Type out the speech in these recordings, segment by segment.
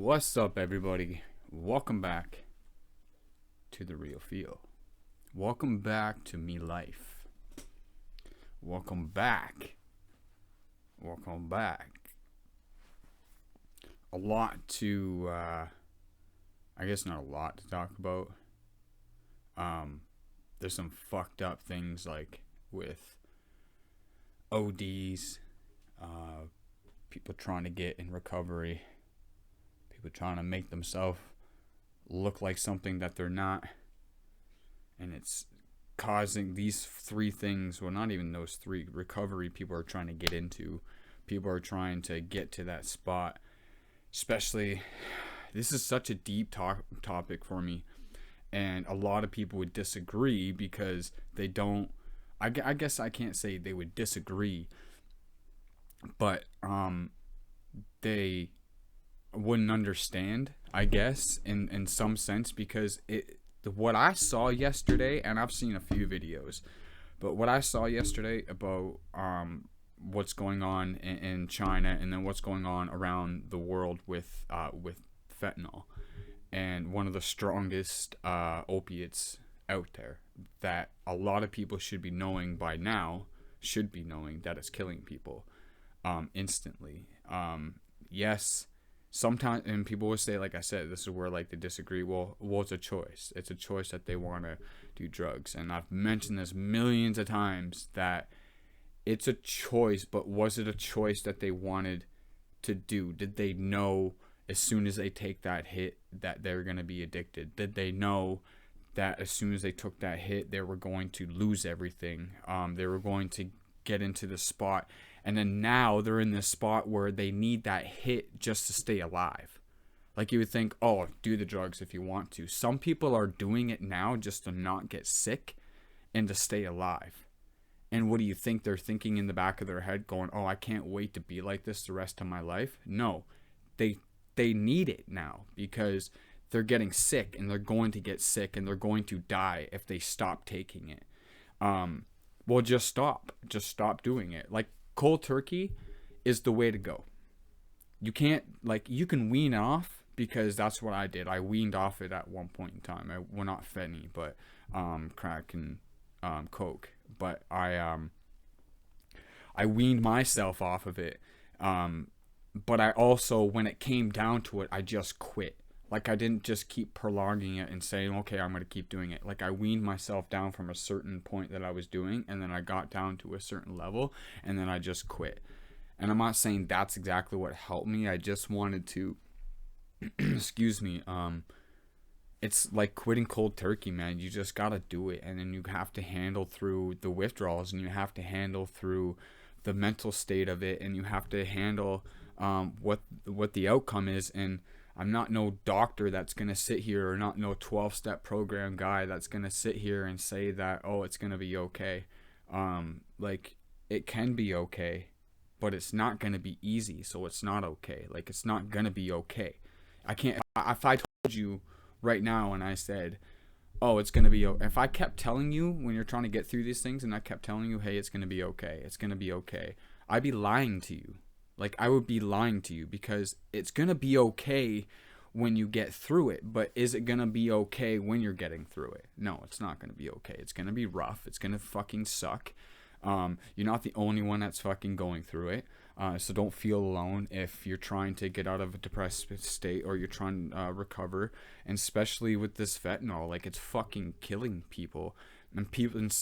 What's up, everybody? Welcome back to the Real Feel. Welcome back to me life. Welcome back. Welcome back. A lot to, I guess not a lot to talk about. There's some fucked up things like with ODs, people trying to get in recovery, people trying to make themselves look like something that they're not, and it's causing these three things. Well, not even those three. Recovery people are trying to get into. People are trying to get to that spot. Especially, this is such a deep topic for me, and a lot of people would disagree because they don't. I guess I can't say they would disagree, but they wouldn't understand, I guess, in some sense, because what I saw yesterday, and I've seen a few videos, but what I saw yesterday about what's going on in China, and then what's going on around the world with fentanyl, and one of the strongest opiates out there that a lot of people should be knowing by now, should be knowing that it's killing people instantly. Yes, sometimes, and people will say, like I said, this is where like they disagree. Well, it's a choice. It's a choice that they want to do drugs, and I've mentioned this millions of times that it's a choice. But was it a choice that they wanted to do? Did they know as soon as they take that hit that they're gonna be addicted? Did they know that as soon as they took that hit, they were going to lose everything? They were going to get into the spot. And then now they're in this spot where they need that hit just to stay alive. Like, you would think, oh, do the drugs if you want to. Some people are doing it now just to not get sick and to stay alive. And what do you think they're thinking in the back of their head, going, oh, I can't wait to be like this the rest of my life? No, they need it now because they're getting sick, and they're going to get sick, and they're going to die if they stop taking it. Well, just stop doing it. Like, cold turkey is the way to go. You can't, like, you can wean off, because that's what I did. I weaned off it at one point in time. Well, not Fenny, but crack and coke. But I weaned myself off of it. But I also, when it came down to it, I just quit. Like, I didn't just keep prolonging it and saying, okay, I'm going to keep doing it. Like, I weaned myself down from a certain point that I was doing, and then I got down to a certain level, and then I just quit. And I'm not saying that's exactly what helped me. I just wanted to, excuse me, it's like quitting cold turkey, man. You just got to do it, and then you have to handle through the withdrawals, and you have to handle through the mental state of it, and you have to handle what the outcome is. And I'm not no doctor that's going to sit here, or not no 12-step program guy that's going to sit here and say that, oh, it's going to be okay. Like, it can be okay, but it's not going to be easy, so it's not okay. Like, it's not going to be okay. I can't, if I told you right now and I said, oh, it's going to be okay. If I kept telling you when you're trying to get through these things, and I kept telling you, hey, it's going to be okay, it's going to be okay, I'd be lying to you. Like, I would be lying to you, because it's going to be okay when you get through it. But is it going to be okay when you're getting through it? No, it's not going to be okay. It's going to be rough. It's going to fucking suck. You're not the only one that's fucking going through it. So don't feel alone if you're trying to get out of a depressed state, or you're trying to recover. And especially with this fentanyl, like, it's fucking killing people. And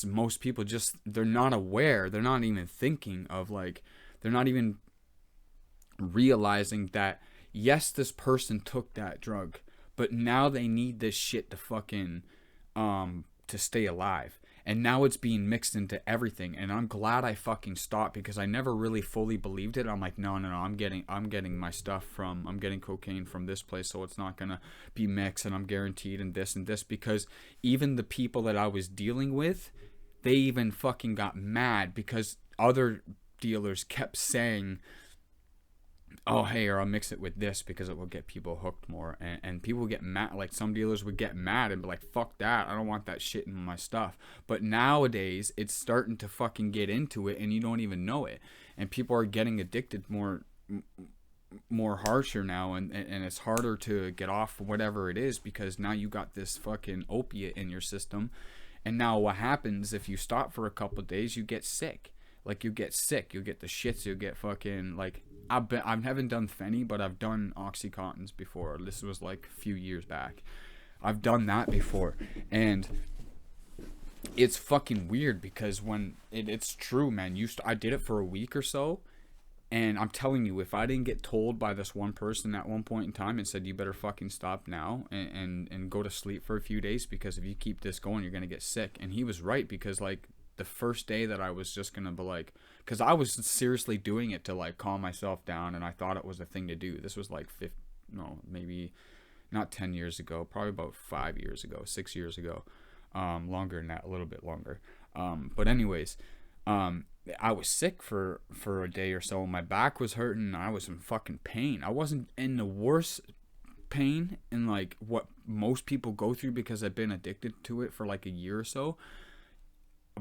most people just, they're not aware. They're not even thinking of, like, they're not even realizing that, yes, this person took that drug, but now they need this shit to fucking to stay alive. And now it's being mixed into everything. And I'm glad I fucking stopped, because I never really fully believed it. I'm like, no, I'm getting my stuff from, I'm getting cocaine from this place, so it's not gonna be mixed, and I'm guaranteed, and this, because even the people that I was dealing with, they even fucking got mad, because other dealers kept saying, oh, hey, or I'll mix it with this because it will get people hooked more. And people get mad. Like, some dealers would get mad and be like, fuck that, I don't want that shit in my stuff. But nowadays, it's starting to fucking get into it, and you don't even know it. And people are getting addicted more more harsher now, and it's harder to get off whatever it is, because now you got this fucking opiate in your system. And now what happens if you stop for a couple of days? You get sick. Like, you get sick, you get the shits, you get fucking, like, I haven't done Phenny, but I've done Oxycontins before. This was like a few years back. I've done that before, and it's fucking weird, because when it's true, man. I did it for a week or so, and I'm telling you, if I didn't get told by this one person at one point in time and said, you better fucking stop now and go to sleep for a few days, because if you keep this going, you're gonna get sick. And he was right, because like the first day that I was just gonna be like, because I was seriously doing it to like calm myself down, and I thought it was a thing to do. This was like maybe not 10 years ago, probably about 5 years ago, 6 years ago, longer than that, a little bit longer. But anyways, I was sick for a day or so. My back was hurting, and I was in fucking pain. I wasn't in the worst pain in like what most people go through, because I've been addicted to it for like a year or so.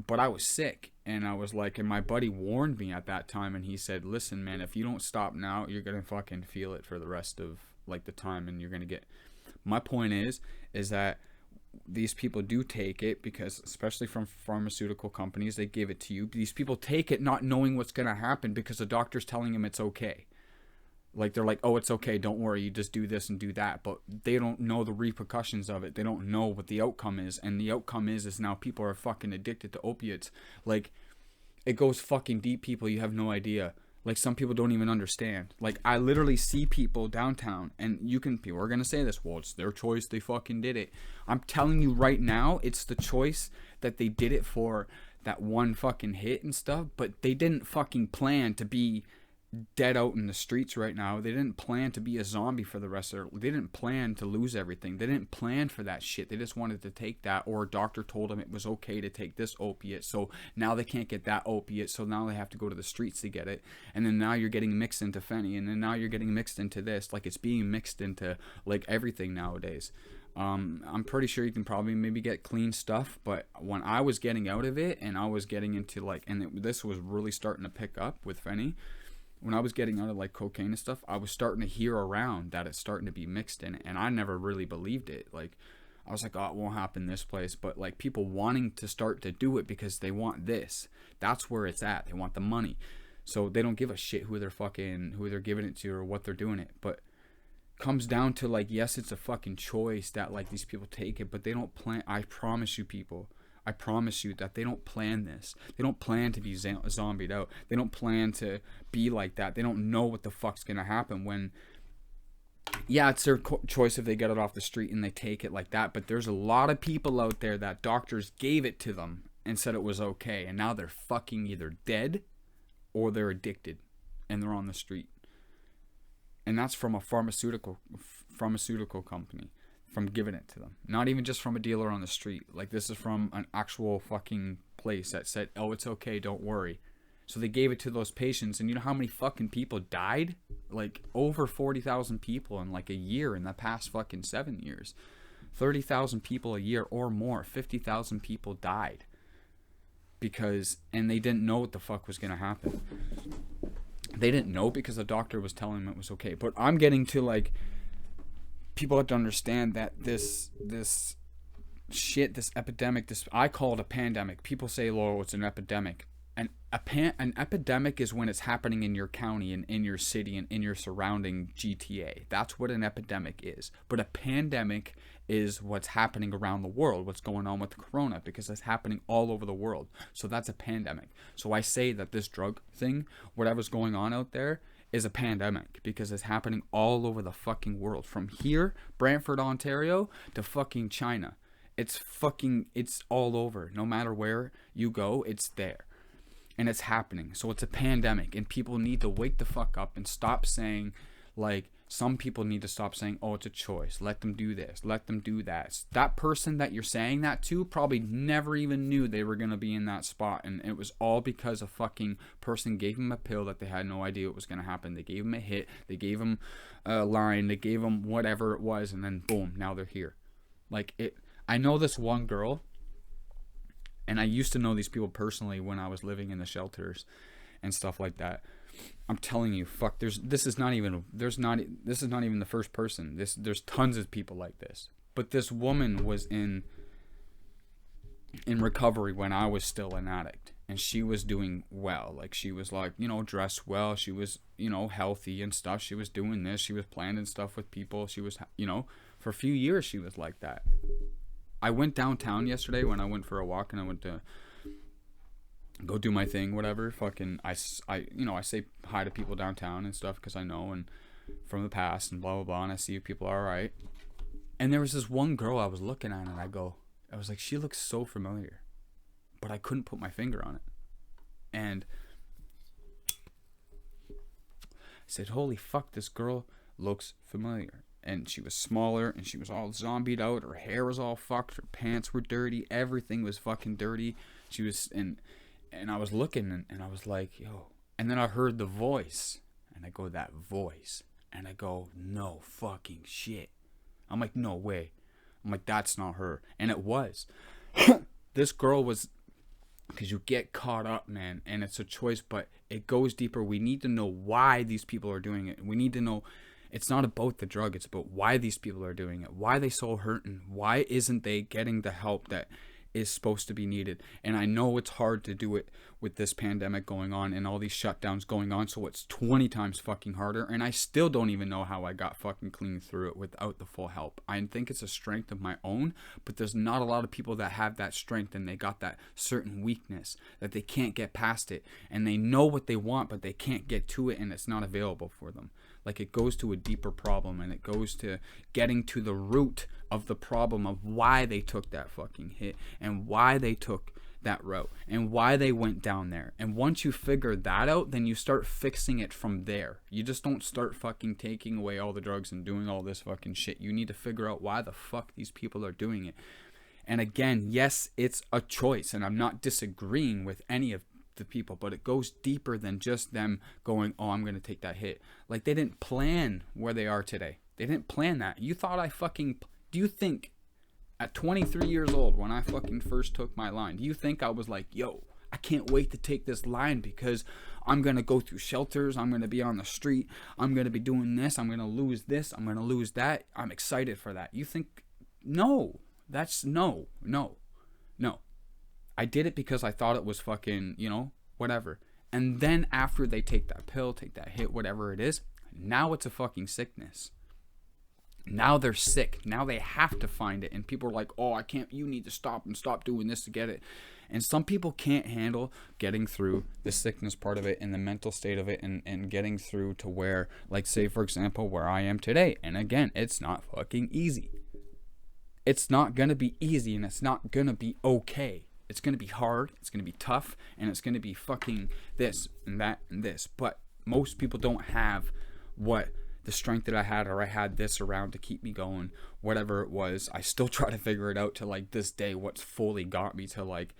But I was sick, and I was like, and my buddy warned me at that time, and he said, listen, man, if you don't stop now, you're gonna fucking feel it for the rest of like the time, and you're gonna get. My point is that these people do take it, because especially from pharmaceutical companies, they give it to you. These people take it not knowing what's gonna happen, because the doctor's telling them it's okay. Like, they're like, oh, it's okay, don't worry, you just do this and do that. But they don't know the repercussions of it. They don't know what the outcome is. And the outcome is now people are fucking addicted to opiates. Like, it goes fucking deep, people. You have no idea. Like, some people don't even understand. Like, I literally see people downtown, and people are going to say this, well, it's their choice, they fucking did it. I'm telling you right now, it's the choice that they did it for that one fucking hit and stuff. But they didn't fucking plan to be dead out in the streets right now. They didn't plan to be a zombie for the rest of their. They didn't plan to lose everything. They didn't plan for that shit. They just wanted to take that, or a doctor told them it was okay to take this opiate, so now they can't get that opiate, so now they have to go to the streets to get it. And then now you're getting mixed into Phenny, and then now you're getting mixed into this. Like, it's being mixed into like everything nowadays. I'm pretty sure you can probably maybe get clean stuff, but when I was getting out of it, and I was getting into like, this was really starting to pick up with Phenny. When I was getting out of like cocaine and stuff, I was starting to hear around that it's starting to be mixed in it, and I never really believed it. Like, I was like, oh, it won't happen this place. But like, people wanting to start to do it because they want this. That's where it's at. They want the money. So they don't give a shit who they're giving it to or what they're doing it. But comes down to like, yes, it's a fucking choice that like these people take it, but they don't plan. I promise you, people. I promise you that they don't plan this. They don't plan to be zombied out. They don't plan to be like that. They don't know what the fuck's gonna happen when. Yeah, it's their choice if they get it off the street and they take it like that. But there's a lot of people out there that doctors gave it to them and said it was okay, and now they're fucking either dead or they're addicted and they're on the street. And that's from a pharmaceutical company. From giving it to them, not even just from a dealer on the street. Like, this is from an actual fucking place that said, oh, it's okay, don't worry. So they gave it to those patients, and you know how many fucking people died? Like, over 40,000 people in like a year in the past fucking 7 years. 30,000 people a year or more. 50,000 people died and they didn't know what the fuck was gonna happen. They didn't know because the doctor was telling them it was okay. But I'm getting to like, people have to understand that this shit, this epidemic, I call it a pandemic. People say, "Oh, it's an epidemic." An epidemic is when it's happening in your county and in your city and in your surrounding GTA. That's what an epidemic is. But a pandemic is what's happening around the world, what's going on with corona, because it's happening all over the world. So that's a pandemic. So I say that this drug thing, whatever's going on out there, is a pandemic, because it's happening all over the fucking world. From here, Brantford, Ontario, to fucking China. It's all over. No matter where you go, it's there. And it's happening. So it's a pandemic, and people need to wake the fuck up and stop saying, like, some people need to stop saying, oh, it's a choice. Let them do this. Let them do that. That person that you're saying that to probably never even knew they were going to be in that spot. And it was all because a fucking person gave them a pill that they had no idea what was going to happen. They gave them a hit. They gave them a line. They gave them whatever it was. And then boom, now they're here. Like, I know this one girl, and I used to know these people personally when I was living in the shelters and stuff like that. I'm telling you, fuck. This is not even the first person. There's tons of people like this. But this woman was in recovery when I was still an addict, and she was doing well. Like, she was like, dressed well. She was, healthy and stuff. She was doing this. She was planning stuff with people. She was, for a few years she was like that. I went downtown yesterday when I went for a walk, and I went to go do my thing, whatever. Fucking, I say hi to people downtown and stuff because I know and from the past and blah, blah, blah, and I see if people are all right. And there was this one girl I was looking at, and I was like, she looks so familiar, but I couldn't put my finger on it. And I said, holy fuck, this girl looks familiar. And she was smaller, and she was all zombied out. Her hair was all fucked. Her pants were dirty. Everything was fucking dirty. She was, and I was looking, and I was like, yo. And then I heard the voice, and I go, that voice. And I go, no fucking shit. I'm like, no way. I'm like, that's not her. And it was. This girl was, because you get caught up, man, and it's a choice, but it goes deeper. We need to know why these people are doing it. We need to know it's not about the drug. It's about why these people are doing it. Why they so hurting. Why isn't they getting the help that is supposed to be needed? And I know it's hard to do it with this pandemic going on and all these shutdowns going on, so it's 20 times fucking harder. And I still don't even know how I got fucking clean through it without the full help. I think it's a strength of my own, but there's not a lot of people that have that strength, and they got that certain weakness that they can't get past it, and they know what they want, but they can't get to it, and it's not available for them. Like, it goes to a deeper problem, and it goes to getting to the root of the problem of why they took that fucking hit, and why they took that route, and why they went down there. And once you figure that out, then you start fixing it from there. You just don't start fucking taking away all the drugs and doing all this fucking shit. You need to figure out why the fuck these people are doing it. And again, yes, it's a choice, and I'm not disagreeing with any of the people, but it goes deeper than just them going, oh, I'm gonna take that hit. Like, they didn't plan where they are today. They didn't plan that. You thought do you think at 23 years old, when I fucking first took my line, do you think I was like, yo, I can't wait to take this line because I'm gonna go through shelters, I'm gonna be on the street, I'm gonna be doing this, I'm gonna lose this, I'm gonna lose that, I'm excited for that? You think, no. That's no. I did it because I thought it was fucking, whatever. And then after they take that pill, take that hit, whatever it is, now it's a fucking sickness. Now they're sick. Now they have to find it. And people are like, oh, I can't, you need to stop doing this to get it. And some people can't handle getting through the sickness part of it and the mental state of it, and getting through to where, like, say, for example, where I am today. And again, it's not fucking easy. It's not going to be easy, and it's not going to be okay. It's going to be hard, it's going to be tough, and it's going to be fucking this and that and this. But most people don't have the strength that I had, or I had this around to keep me going, whatever it was. I still try to figure it out to, like, this day, what's fully got me to, like,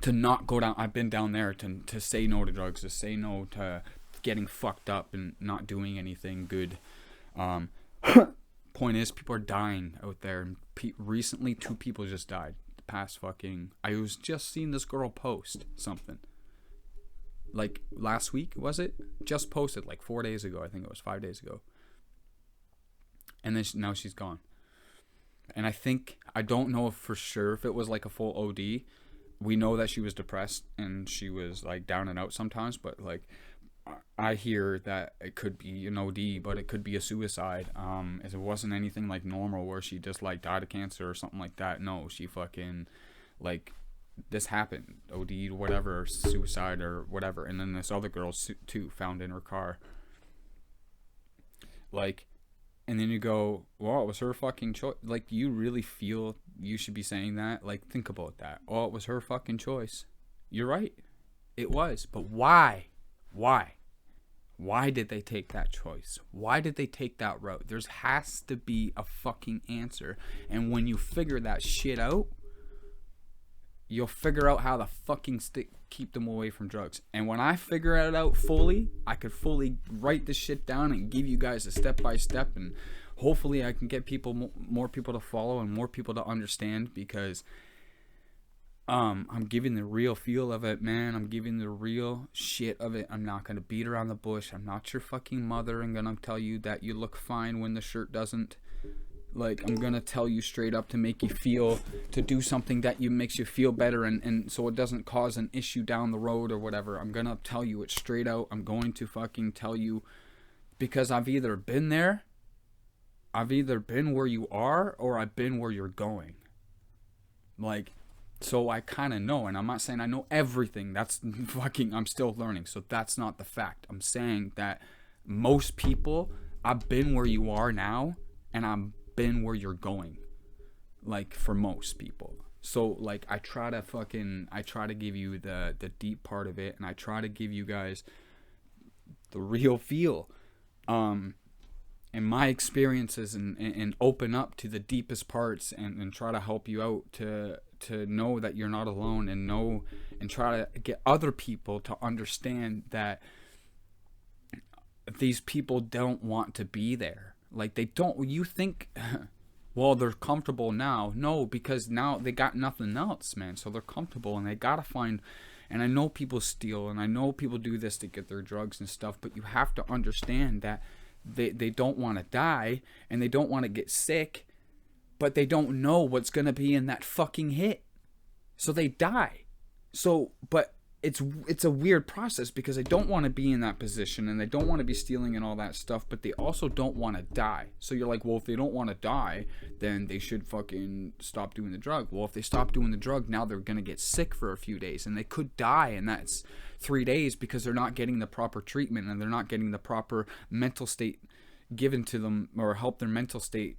to not go down. I've been down there to say no to drugs, to say no to getting fucked up and not doing anything good. Point is, people are dying out there. And recently, 2 people just died. Past fucking, I was just seeing this girl post something like last week, was it? Just posted like 4 days ago. I think it was 5 days ago. And then now she's gone. And I don't know for sure if it was like a full OD. We know that she was depressed and she was like down and out sometimes, but like, I hear that it could be an OD, but it could be a suicide. If it wasn't anything like normal where she just like died of cancer or something like that. No, she fucking, like, this happened. OD'd, whatever, suicide or whatever. And then this other girl too found in her car. Like, and then you go, well, it was her fucking choice. Like, do you really feel you should be saying that? Like, think about that. Oh, it was her fucking choice. You're right. It was. But why? Why did they take that choice? Why did they take that route? There has to be a fucking answer. And when you figure that shit out, you'll figure out how to fucking keep them away from drugs. And when I figure it out fully, I could fully write this shit down and give you guys a step-by-step. And hopefully I can get more people to follow and more people to understand, because I'm giving the real feel of it, man. I'm giving the real shit of it. I'm not gonna beat around the bush. I'm not your fucking mother and gonna tell you that you look fine when the shirt doesn't. Like, I'm gonna tell you straight up to make you feel, to do something that makes you feel better, and so it doesn't cause an issue down the road or whatever. I'm gonna tell you it straight out. I'm going to fucking tell you, because I've either been there, I've either been where you are, or I've been where you're going. Like, so I kind of know, and I'm not saying I know everything. That's fucking, I'm still learning, so that's not the fact. I'm saying that most people, I've been where you are now, and I've been where you're going. Like, for most people. So, like, I try to give you the deep part of it, and I try to give you guys the real feel. And my experiences, and open up to the deepest parts, and try to help you out to know that you're not alone, and try to get other people to understand that these people don't want to be there. Like, they don't, you think, well, they're comfortable now. No, because now they got nothing else, man. So they're comfortable, and they gotta find, and I know people steal, and I know people do this to get their drugs and stuff, but you have to understand that they don't want to die, and they don't want to get sick, but they don't know what's going to be in that fucking hit. So they die. So, but it's a weird process, because they don't want to be in that position, and they don't want to be stealing and all that stuff, but they also don't want to die. So you're like, well, if they don't want to die, then they should fucking stop doing the drug. Well, if they stop doing the drug, now they're going to get sick for a few days, and they could die, and that's 3 days, because they're not getting the proper treatment, and they're not getting the proper mental state given to them, or help their mental state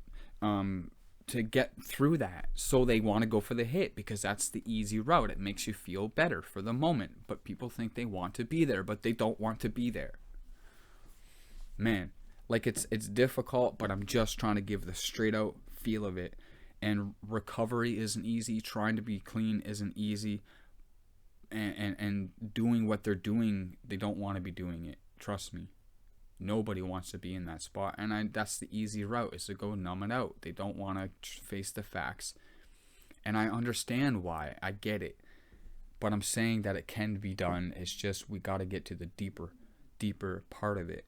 to get through that. So they want to go for the hit, because that's the easy route. It makes you feel better for the moment, but people think they want to be there, but they don't want to be there. Man, like, it's difficult, but I'm just trying to give the straight out feel of it. And recovery isn't easy. Trying to be clean isn't easy. And doing what they're doing, they don't want to be doing it. Trust me. Nobody wants to be in that spot, and that's the easy route, is to go numb it out. They don't want to face the facts, and I understand why. I get it, but I'm saying that it can be done. It's just, we got to get to the deeper part of it.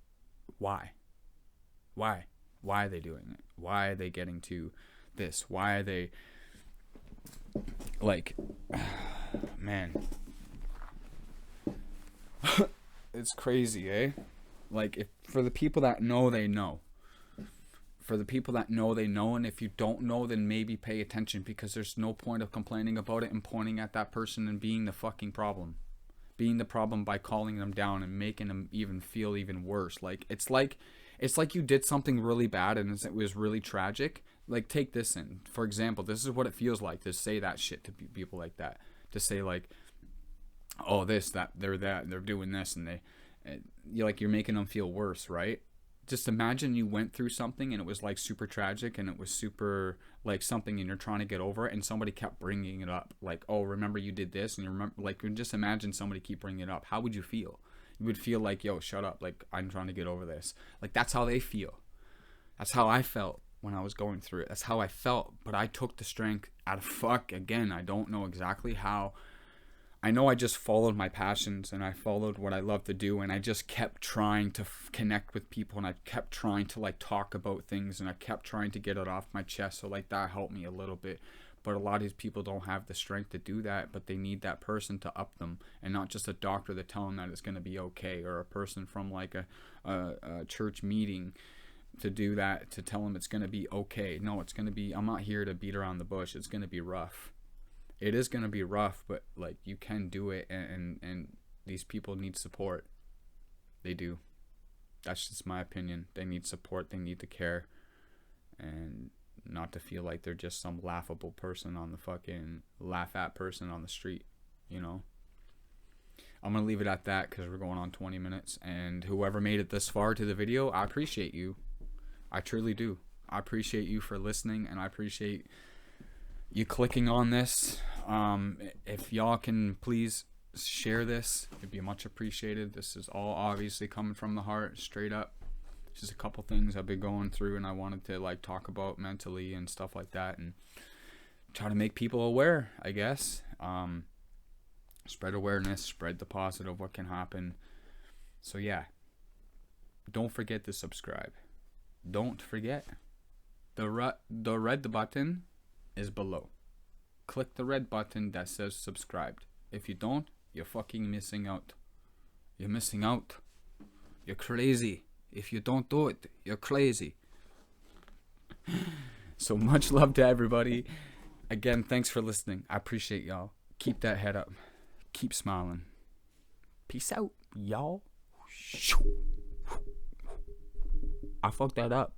Why are they doing it? Why are they getting to this? Why are they, like, man, it's crazy, eh? Like, if for the people that know, they know. For the people that know, they know. And if you don't know, then maybe pay attention, because there's no point of complaining about it and pointing at that person and being the fucking problem. Being the problem by calling them down and making them even feel even worse. Like, it's like you did something really bad and it was really tragic. Like, take this in. For example, this is what it feels like to say that shit to people like that. To say, like, oh, this, that, they're doing this, and you're making them feel worse, right? Just imagine you went through something and it was like super tragic, and it was super like something, and you're trying to get over it, and somebody kept bringing it up, like, oh, remember you did this, and you remember, like, just imagine somebody keep bringing it up. How would you feel? You would feel like, yo, shut up, like, I'm trying to get over this. Like, that's how they feel. That's how I felt when I was going through it. That's how I felt, but I took the strength out of again, I don't know exactly how. I know I just followed my passions, and I followed what I love to do, and I just kept trying to connect with people, and I kept trying to, like, talk about things, and I kept trying to get it off my chest. So, like, that helped me a little bit. But a lot of these people don't have the strength to do that, but they need that person to up them, and not just a doctor to tell them that it's going to be okay, or a person from, like, a church meeting to do that, to tell them it's going to be okay. No, it's going to be, I'm not here to beat around the bush. It's going to be rough. It is going to be rough, but, like, you can do it, and these people need support. They do. That's just my opinion. They need support. They need to care, and not to feel like they're just some laughable person on the fucking laugh-at person on the street, you know? I'm going to leave it at that, because we're going on 20 minutes, and whoever made it this far to the video, I appreciate you. I truly do. I appreciate you for listening, and I appreciate you clicking on this. If y'all can please share this, it'd be much appreciated. This is all obviously coming from the heart, straight up. Just a couple things I've been going through, and I wanted to, like, talk about mentally and stuff like that, and try to make people aware, I guess. Spread awareness, spread the positive, what can happen. So yeah, don't forget to subscribe. Don't forget. The red button is below. Click the red button that says subscribed. If you don't, you're fucking missing out. You're missing out. You're crazy. If you don't do it, you're crazy. So much love to everybody. Again, thanks for listening. I appreciate y'all. Keep that head up. Keep smiling. Peace out, y'all. I fucked that up.